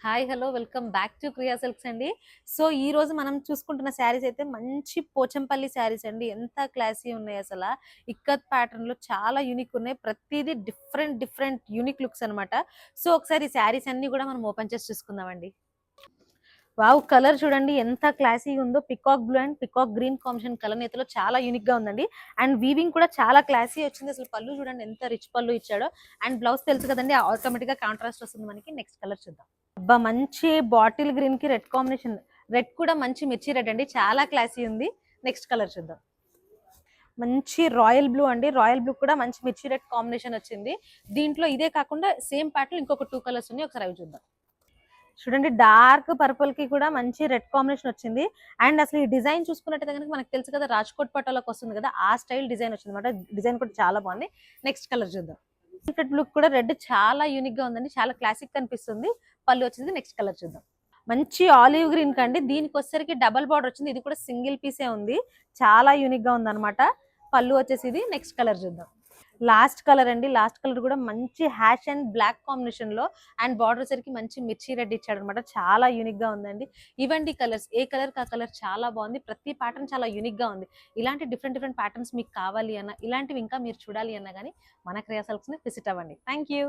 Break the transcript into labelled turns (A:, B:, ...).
A: Hi hello welcome back to క్రియా silks అండి. So ఈ రోజు మనం చూసుకుంటున్న శారీస్ అయితే మంచి పోచంపల్లి శారీస్ అండి. ఎంత క్లాసీ ఉన్నాయి అసలు. ఇక్కత్ ప్యాటర్న్ లో చాలా యూనిక్ ఉన్నాయి. ప్రతిదీ డిఫరెంట్ డిఫరెంట్ యూనిక్ లుక్స్ అన్నమాట. సో ఒకసారి ఈ శారీస్ అన్ని కూడా మనం ఓపెన్ చేసి చూసుకుందామండి. వావ్, కలర్ చూడండి ఎంత క్లాసీగా ఉందో. Peacock blue and peacock green combination colour నేతలో చాలా యూనిక్ గా ఉందండి. అండ్ వీవింగ్ కూడా చాలా క్లాసీ వచ్చింది. అసలు పళ్ళు చూడండి ఎంత రిచ్ పళ్ళు ఇచ్చాడో. అండ్ బ్లౌజ్ తెలుసు కదండి, ఆటోమేటిక్ గా కాంట్రాస్ట్ వస్తుంది మనకి. నెక్స్ట్ కలర్ చూద్దాం. అబ్బా, మంచి బాటిల్ గ్రీన్ కి రెడ్ కాంబినేషన్. రెడ్ కూడా మంచి మిర్చి రెడ్ అండి, చాలా క్లాసీ ఉంది. నెక్స్ట్ కలర్ చూద్దాం. మంచి రాయల్ బ్లూ అండి. రాయల్ బ్లూ కూడా మంచి మిర్చి రెడ్ కాంబినేషన్ వచ్చింది. దీంట్లో ఇదే కాకుండా సేమ్ ప్యాటర్న్ ఇంకొక 2 కలర్స్ ఉన్నాయి. ఒకసారి అవి చూద్దాం. చూడండి, డార్క్ పర్పుల్ కి కూడా మంచి రెడ్ కాంబినేషన్ వచ్చింది. అండ్ అసలు ఈ డిజైన్ చూసుకున్నట్టయితే కనుక మనకు తెలుసు కదా, రాజ్కోట్ పట్టాలకు వస్తుంది కదా, ఆ స్టైల్ డిజైన్ వచ్చింది అనమాట. డిజైన్ కూడా చాలా బాగుంది. నెక్స్ట్ కలర్ చూద్దాం. లుక్ కూడా రెడ్ చాలా యూనిక్ గా ఉందండి, చాలా క్లాసిక్ కనిపిస్తుంది. పళ్ళు వచ్చింది. నెక్స్ట్ కలర్ చూద్దాం. మంచి ఆలివ్ గ్రీన్ కండి. దీనికి వచ్చేసరికి డబల్ బార్డర్ వచ్చింది. ఇది కూడా సింగిల్ పీసే ఉంది. చాలా యూనిక్ గా ఉంది అనమాట. పళ్ళు వచ్చేసి ఇది. నెక్స్ట్ కలర్ చూద్దాం. లాస్ట్ కలర్ అండి. లాస్ట్ కలర్ కూడా మంచి హ్యాష్ అండ్ బ్లాక్ కాంబినేషన్ లో. అండ్ బార్డర్ సరికి మంచి మిర్చి రెడ్ ఇచ్చాడు అనమాట. చాలా యూనిక్ గా ఉందండి. ఇవండి కలర్స్. ఏ కలర్ కా కలర్ చాలా బాగుంది. ప్రతి ప్యాటర్న్ చాలా యూనిక్ గా ఉంది. ఇలాంటి డిఫరెంట్ డిఫరెంట్ ప్యాటర్న్స్ మీకు కావాలి అన్న, ఇలాంటివి ఇంకా మీరు చూడాలి అన్నా కానీ మన క్రియా సిల్క్స్ ని విజిట్ అవ్వండి. Thank you.